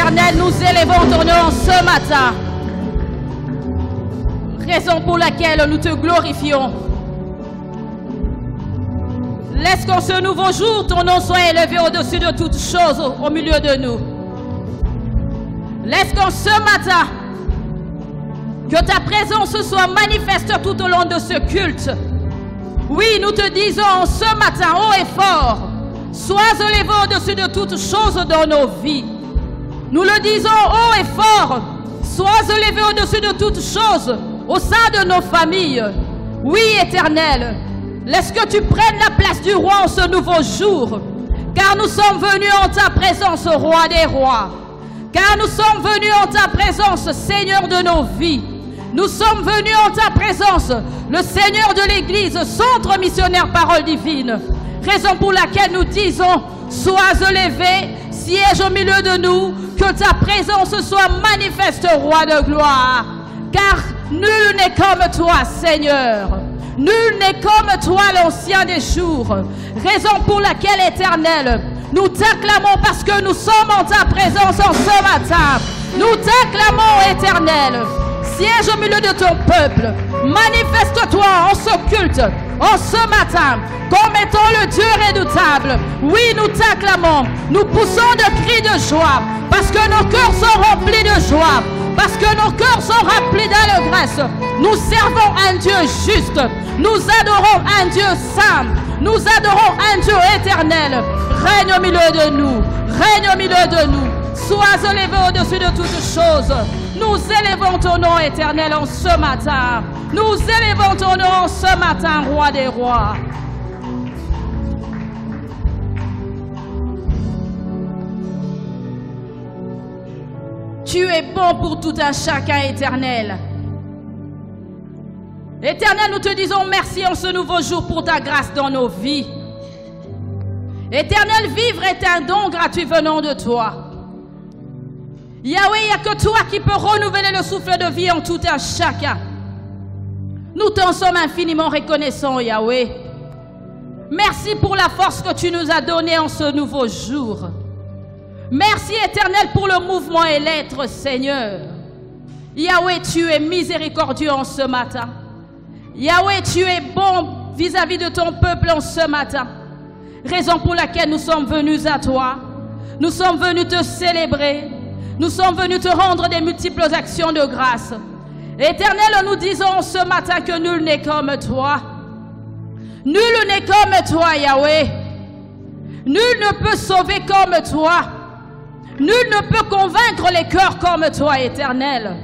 Éternel, nous élevons ton nom ce matin. Raison pour laquelle nous te glorifions. Laisse qu'en ce nouveau jour, ton nom soit élevé au-dessus de toutes choses au milieu de nous. Laisse qu'en ce matin, que ta présence soit manifeste tout au long de ce culte. Oui, nous te disons ce matin, haut et fort, sois élevé au-dessus de toutes choses dans nos vies. Nous le disons haut et fort, sois élevé au-dessus de toutes choses au sein de nos familles. Oui, Éternel, laisse que tu prennes la place du roi en ce nouveau jour, car nous sommes venus en ta présence, roi des rois. Car nous sommes venus en ta présence, Seigneur de nos vies. Nous sommes venus en ta présence, le Seigneur de l'Église, centre missionnaire parole divine. Raison pour laquelle nous disons, sois élevé, siège au milieu de nous, que ta présence soit manifeste, roi de gloire. Car nul n'est comme toi, Seigneur. Nul n'est comme toi, l'ancien des jours. Raison pour laquelle, Éternel, nous t'acclamons parce que nous sommes en ta présence en ce matin. Nous t'acclamons, Éternel. Siège au milieu de ton peuple. Manifeste-toi en ce culte, en ce matin, comme étant le Dieu redoutable. Oui, nous t'acclamons. Nous poussons de cris de joie parce que nos cœurs sont remplis de joie. Parce que nos cœurs sont remplis d'allégresse. Nous servons un Dieu juste. Nous adorons un Dieu saint. Nous adorons un Dieu éternel. Règne au milieu de nous. Règne au milieu de nous. Sois élevé au-dessus de toutes choses. Nous élevons ton nom éternel en ce matin. Nous élevons ton nom en ce matin, roi des rois. Tu es bon pour tout un chacun, Éternel. Éternel, nous te disons merci en ce nouveau jour pour ta grâce dans nos vies. Éternel, vivre est un don gratuit venant de toi. Yahweh, il n'y a que toi qui peux renouveler le souffle de vie en tout un chacun. Nous t'en sommes infiniment reconnaissants, Yahweh. Merci pour la force que tu nous as donnée en ce nouveau jour. Merci, Éternel, pour le mouvement et l'être, Seigneur. Yahweh, tu es miséricordieux en ce matin. Yahweh, tu es bon vis-à-vis de ton peuple en ce matin. Raison pour laquelle nous sommes venus à toi. Nous sommes venus te célébrer. Nous sommes venus te rendre des multiples actions de grâce. Éternel, nous disons ce matin que nul n'est comme toi. Nul n'est comme toi, Yahweh. Nul ne peut sauver comme toi. Nul ne peut convaincre les cœurs comme toi, Éternel.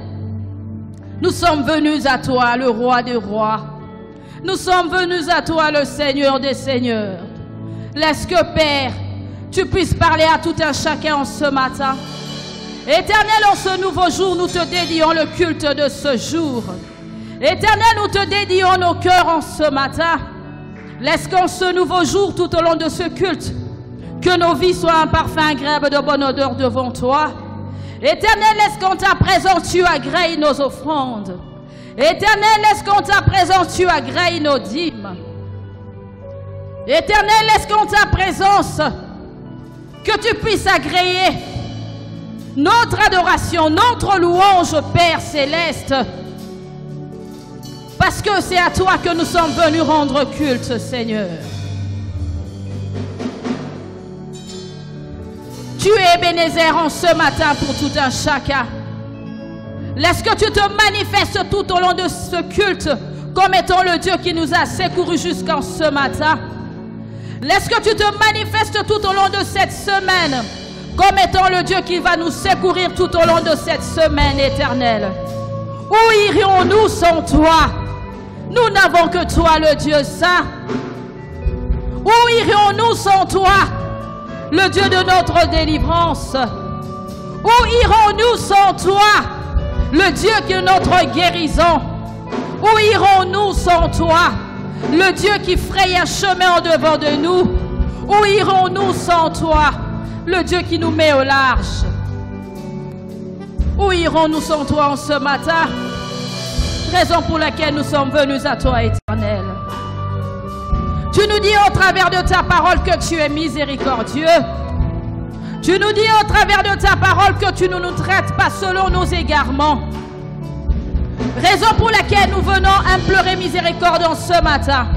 Nous sommes venus à toi, le roi des rois. Nous sommes venus à toi, le Seigneur des seigneurs. Laisse que, Père, tu puisses parler à tout un chacun en ce matin. Éternel, en ce nouveau jour, nous te dédions le culte de ce jour. Éternel, nous te dédions nos cœurs en ce matin. Laisse qu'en ce nouveau jour, tout au long de ce culte, que nos vies soient un parfum agréable de bonne odeur devant toi. Éternel, laisse qu'en ta présence, tu agrées nos offrandes. Éternel, laisse qu'en ta présence, tu agrées nos dîmes. Éternel, laisse qu'en ta présence, que tu puisses agréer notre adoration, notre louange, Père céleste. Parce que c'est à toi que nous sommes venus rendre culte, Seigneur. Tu es Ebenezer en ce matin pour tout un chacun. Laisse que tu te manifestes tout au long de ce culte comme étant le Dieu qui nous a secourus jusqu'en ce matin. Laisse que tu te manifestes tout au long de cette semaine comme étant le Dieu qui va nous secourir tout au long de cette semaine éternelle. Où irions-nous sans toi? Nous n'avons que toi, le Dieu saint. Où irions-nous sans toi, le Dieu de notre délivrance? Où irons-nous sans toi, le Dieu qui est notre guérison? Où irons-nous sans toi, le Dieu qui fraye un chemin en devant de nous? Où irons-nous sans toi, le Dieu qui nous met au large? Où irons-nous sans toi en ce matin? Raison pour laquelle nous sommes venus à toi, Éternel. Tu nous dis au travers de ta parole que tu es miséricordieux. Tu nous dis au travers de ta parole que tu ne nous traites pas selon nos égarements. Raison pour laquelle nous venons implorer miséricorde en ce matin.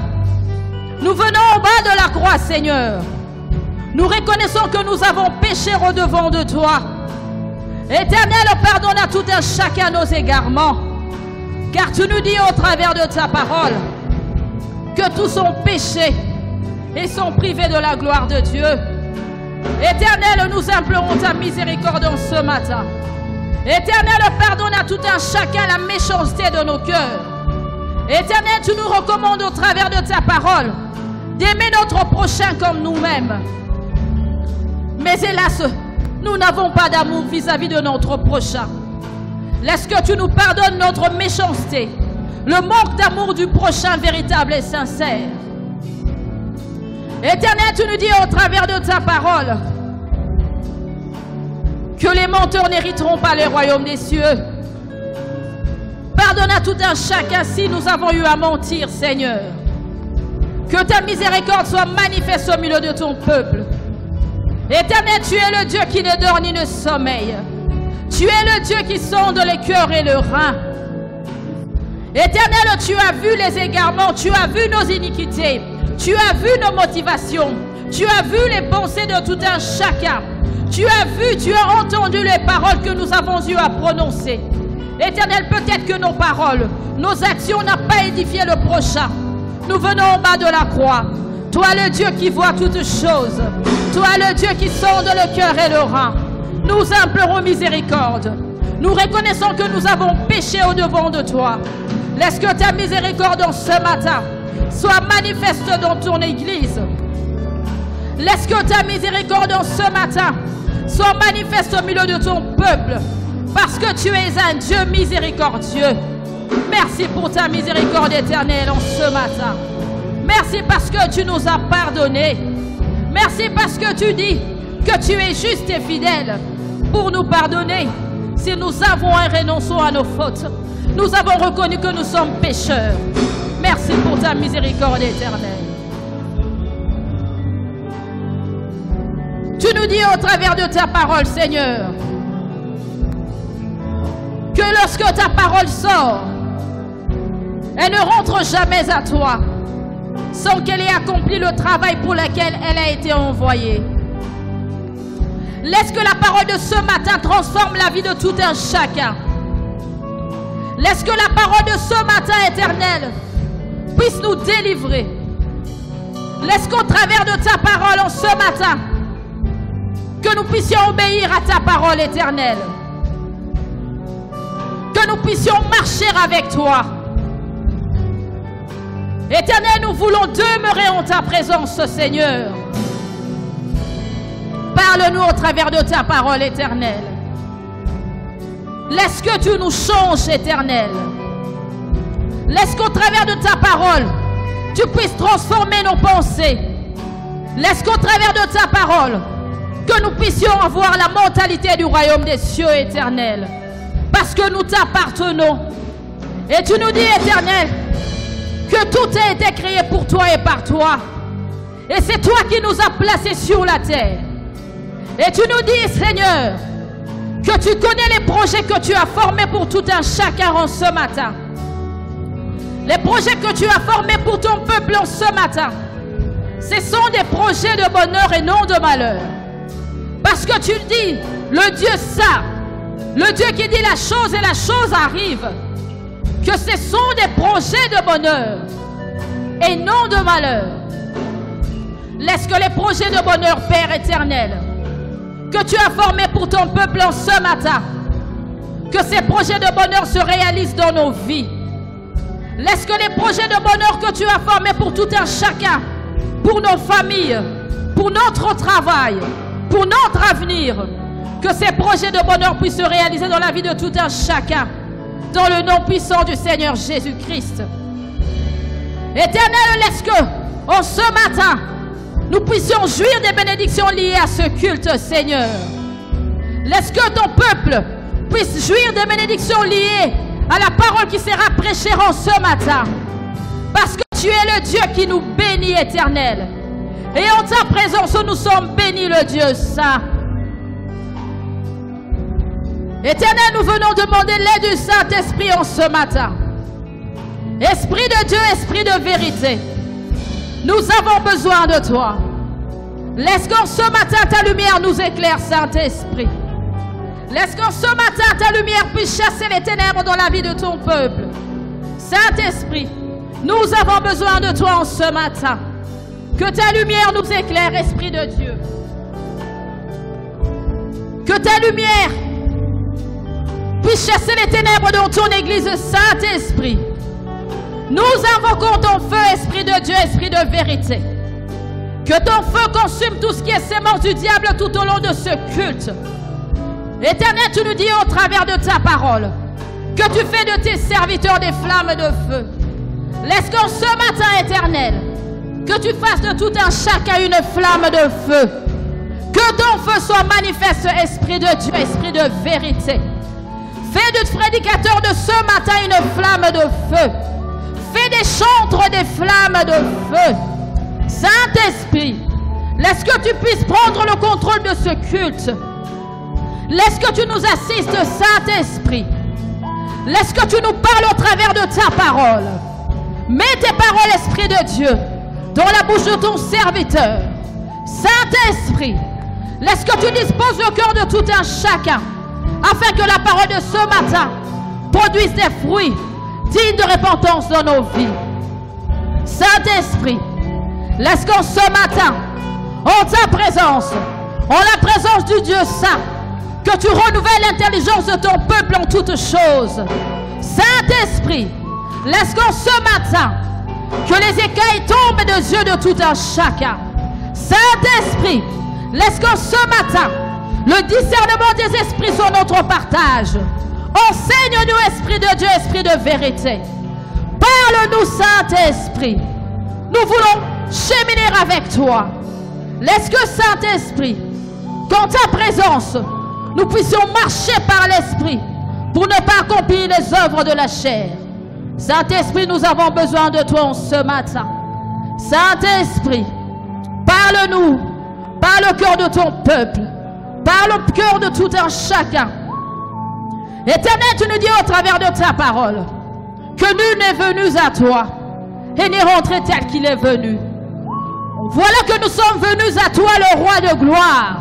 Nous venons au bas de la croix, Seigneur. Nous reconnaissons que nous avons péché au-devant de toi. Éternel, pardonne à tout un chacun nos égarements. Car tu nous dis au travers de ta parole que tous sont péchés et sont privés de la gloire de Dieu. Éternel, nous implorons ta miséricorde en ce matin. Éternel, pardonne à tout un chacun la méchanceté de nos cœurs. Éternel, tu nous recommandes au travers de ta parole d'aimer notre prochain comme nous-mêmes. Mais hélas, nous n'avons pas d'amour vis-à-vis de notre prochain. Laisse que tu nous pardonnes notre méchanceté, le manque d'amour du prochain véritable et sincère. Éternel, tu nous dis au travers de ta parole que les menteurs n'hériteront pas le royaume des cieux. Pardonne à tout un chacun si nous avons eu à mentir, Seigneur. Que ta miséricorde soit manifeste au milieu de ton peuple. Éternel, tu es le Dieu qui ne dort ni ne sommeille. Tu es le Dieu qui sonde le cœur et le rein. Éternel, tu as vu les égarements, tu as vu nos iniquités, tu as vu nos motivations, tu as vu les pensées de tout un chacun. Tu as vu, tu as entendu les paroles que nous avons eu à prononcer. Éternel, peut-être que nos paroles, nos actions n'ont pas édifié le prochain. Nous venons en bas de la croix. Toi le Dieu qui voit toutes choses. Toi le Dieu qui sonde le cœur et le rein. Nous implorons miséricorde. Nous reconnaissons que nous avons péché au-devant de toi. Laisse que ta miséricorde en ce matin soit manifeste dans ton église. Laisse que ta miséricorde en ce matin soit manifeste au milieu de ton peuple. Parce que tu es un Dieu miséricordieux. Merci pour ta miséricorde éternelle en ce matin. Merci parce que tu nous as pardonné. Merci parce que tu dis que tu es juste et fidèle pour nous pardonner. Si nous avons et renonçons à nos fautes, nous avons reconnu que nous sommes pécheurs. Merci pour ta miséricorde éternelle. Tu nous dis au travers de ta parole, Seigneur, que lorsque ta parole sort, elle ne rentre jamais à toi sans qu'elle ait accompli le travail pour lequel elle a été envoyée. Laisse que la parole de ce matin transforme la vie de tout un chacun. Laisse que la parole de ce matin éternel puisse nous délivrer. Laisse qu'au travers de ta parole en ce matin, que nous puissions obéir à ta parole éternelle. Que nous puissions marcher avec toi. Éternel, nous voulons demeurer en ta présence, Seigneur. Parle-nous au travers de ta parole éternelle. Laisse que tu nous changes, éternel. Laisse qu'au travers de ta parole, tu puisses transformer nos pensées. Laisse qu'au travers de ta parole, que nous puissions avoir la mentalité du royaume des cieux éternel. Parce que nous t'appartenons. Et tu nous dis, éternel, que tout a été créé pour toi et par toi. Et c'est toi qui nous as placés sur la terre. Et tu nous dis, Seigneur, que tu connais les projets que tu as formés pour tout un chacun en ce matin. Les projets que tu as formés pour ton peuple en ce matin, ce sont des projets de bonheur et non de malheur. Parce que tu dis, le Dieu saint, le Dieu qui dit la chose et la chose arrive, que ce sont des projets de bonheur et non de malheur. Laisse que les projets de bonheur, Père éternel, que tu as formés pour ton peuple en ce matin, que ces projets de bonheur se réalisent dans nos vies. Laisse que les projets de bonheur que tu as formés pour tout un chacun, pour nos familles, pour notre travail, pour notre avenir, que ces projets de bonheur puissent se réaliser dans la vie de tout un chacun, dans le nom puissant du Seigneur Jésus-Christ. Éternel, laisse que, en ce matin, nous puissions jouir des bénédictions liées à ce culte, Seigneur. Laisse que ton peuple puisse jouir des bénédictions liées à la parole qui sera prêchée en ce matin. Parce que tu es le Dieu qui nous bénit, éternel. Et en ta présence, nous sommes bénis, le Dieu saint. Éternel, nous venons demander l'aide du Saint-Esprit en ce matin. Esprit de Dieu, esprit de vérité, nous avons besoin de toi. Laisse qu'en ce matin ta lumière nous éclaire, Saint-Esprit. Laisse qu'en ce matin ta lumière puisse chasser les ténèbres dans la vie de ton peuple. Saint-Esprit, nous avons besoin de toi en ce matin. Que ta lumière nous éclaire, Esprit de Dieu. Que ta lumière puisse chasser les ténèbres dans ton Église, Saint-Esprit. Nous invoquons ton feu, Esprit de Dieu, Esprit de vérité. Que ton feu consume tout ce qui est sémence du diable tout au long de ce culte. Éternel, tu nous dis au travers de ta parole que tu fais de tes serviteurs des flammes de feu. Laisse qu'en ce matin, Éternel, que tu fasses de tout un chacun une flamme de feu. Que ton feu soit manifeste, Esprit de Dieu, Esprit de vérité. Fais de prédicateurs de ce matin une flamme de feu. Fais des chantres des flammes de feu. Saint-Esprit, laisse que tu puisses prendre le contrôle de ce culte. Laisse que tu nous assistes, Saint-Esprit. Laisse que tu nous parles au travers de ta parole. Mets tes paroles, Esprit de Dieu, dans la bouche de ton serviteur. Saint-Esprit, laisse que tu disposes le cœur de tout un chacun, afin que la parole de ce matin produise des fruits dignes de repentance dans nos vies. Saint-Esprit, laisse qu'en ce matin, en ta présence, en la présence du Dieu Saint, que tu renouvelles l'intelligence de ton peuple en toutes choses. Saint-Esprit, laisse qu'en ce matin, que les écailles tombent des yeux de tout un chacun. Saint-Esprit, laisse qu'en ce matin, le discernement des esprits soit notre partage. Enseigne-nous, Esprit de Dieu, Esprit de vérité. Parle-nous, Saint-Esprit. Nous voulons cheminer avec toi. Laisse que, Saint-Esprit, qu'en ta présence, nous puissions marcher par l'Esprit pour ne pas accomplir les œuvres de la chair. Saint-Esprit, nous avons besoin de toi en ce matin. Saint-Esprit, parle-nous, parle au cœur de ton peuple, parle au cœur de tout un chacun. Éternel, tu nous dis au travers de ta parole que nul n'est venu à toi et n'est rentré tel qu'il est venu. Voilà que nous sommes venus à toi, le roi de gloire.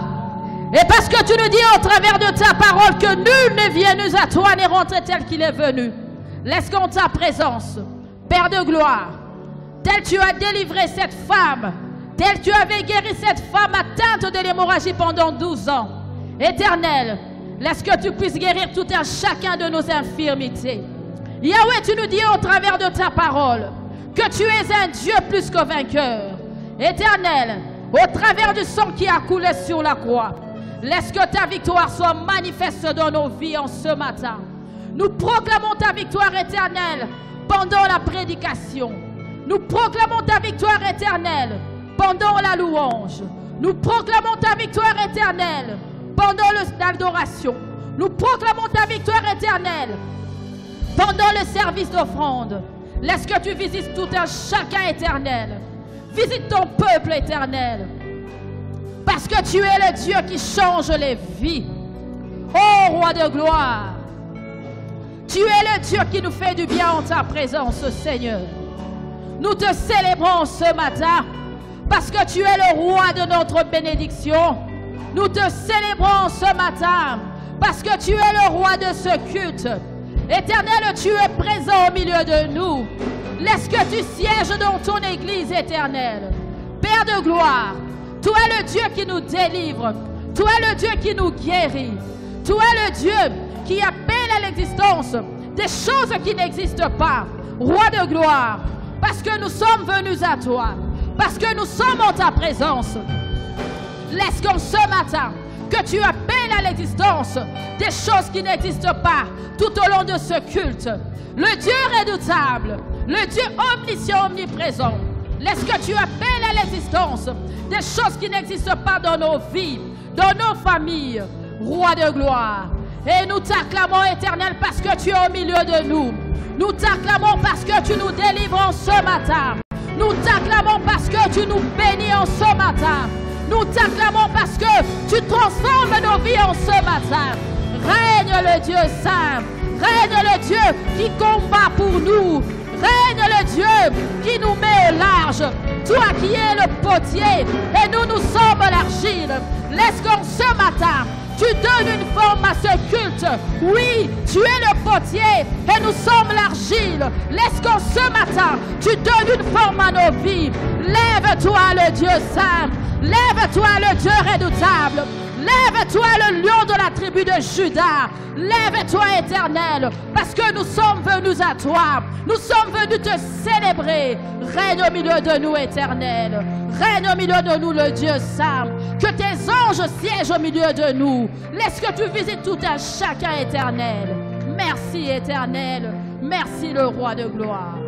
Et parce que tu nous dis au travers de ta parole que nul n'est venu à toi n'est rentré tel qu'il est venu. Laisse qu'en ta présence, Père de gloire, tel tu as délivré cette femme, tel tu avais guéri cette femme atteinte de l'hémorragie pendant 12 ans. Éternel, laisse que tu puisses guérir tout un chacun de nos infirmités. Yahweh, tu nous dis au travers de ta parole que tu es un Dieu plus que vainqueur. Éternel, au travers du sang qui a coulé sur la croix, laisse que ta victoire soit manifeste dans nos vies en ce matin. Nous proclamons ta victoire éternelle pendant la prédication. Nous proclamons ta victoire éternelle pendant la louange. Nous proclamons ta victoire éternelle pendant l'adoration. Nous proclamons ta victoire éternelle pendant le service d'offrande. Laisse que tu visites tout un chacun éternel. Visite ton peuple éternel. Parce que tu es le Dieu qui change les vies. Ô roi de gloire, tu es le Dieu qui nous fait du bien en ta présence, Seigneur. Nous te célébrons ce matin parce que tu es le roi de notre bénédiction. Nous te célébrons ce matin parce que tu es le roi de ce culte. Éternel, tu es présent au milieu de nous. Laisse que tu sièges dans ton église éternelle. Père de gloire, toi le Dieu qui nous délivre. Toi le Dieu qui nous guérit. Toi le Dieu qui appelle à l'existence des choses qui n'existent pas. Roi de gloire, parce que nous sommes venus à toi. Parce que nous sommes en ta présence. Laisse qu'en ce matin, que tu appelles à l'existence des choses qui n'existent pas tout au long de ce culte. Le Dieu redoutable, le Dieu omniscient, omniprésent. Laisse que tu appelles à l'existence des choses qui n'existent pas dans nos vies, dans nos familles. Roi de gloire. Et nous t'acclamons, éternel, parce que tu es au milieu de nous. Nous t'acclamons parce que tu nous délivres en ce matin. Nous t'acclamons parce que tu nous bénis en ce matin. Nous t'acclamons parce que tu transformes nos vies en ce matin. Règne le Dieu saint. Règne le Dieu qui combat pour nous. Règne le Dieu qui nous met au large. Toi qui es le potier et nous sommes l'argile. Laisse qu'en ce matin, tu donnes une forme à ce culte. Oui, tu es le potier et nous sommes l'argile. Laisse qu'en ce matin, tu donnes une forme à nos vies. Lève-toi le Dieu saint. Lève-toi le Dieu redoutable. Lève-toi le lion de la tribu de Juda. Lève-toi éternel, parce que nous sommes venus à toi. Nous sommes venus te célébrer. Règne au milieu de nous éternel. Règne au milieu de nous le Dieu saint. Que tes anges siègent au milieu de nous. Laisse que tu visites tout un chacun éternel. Merci éternel. Merci le roi de gloire.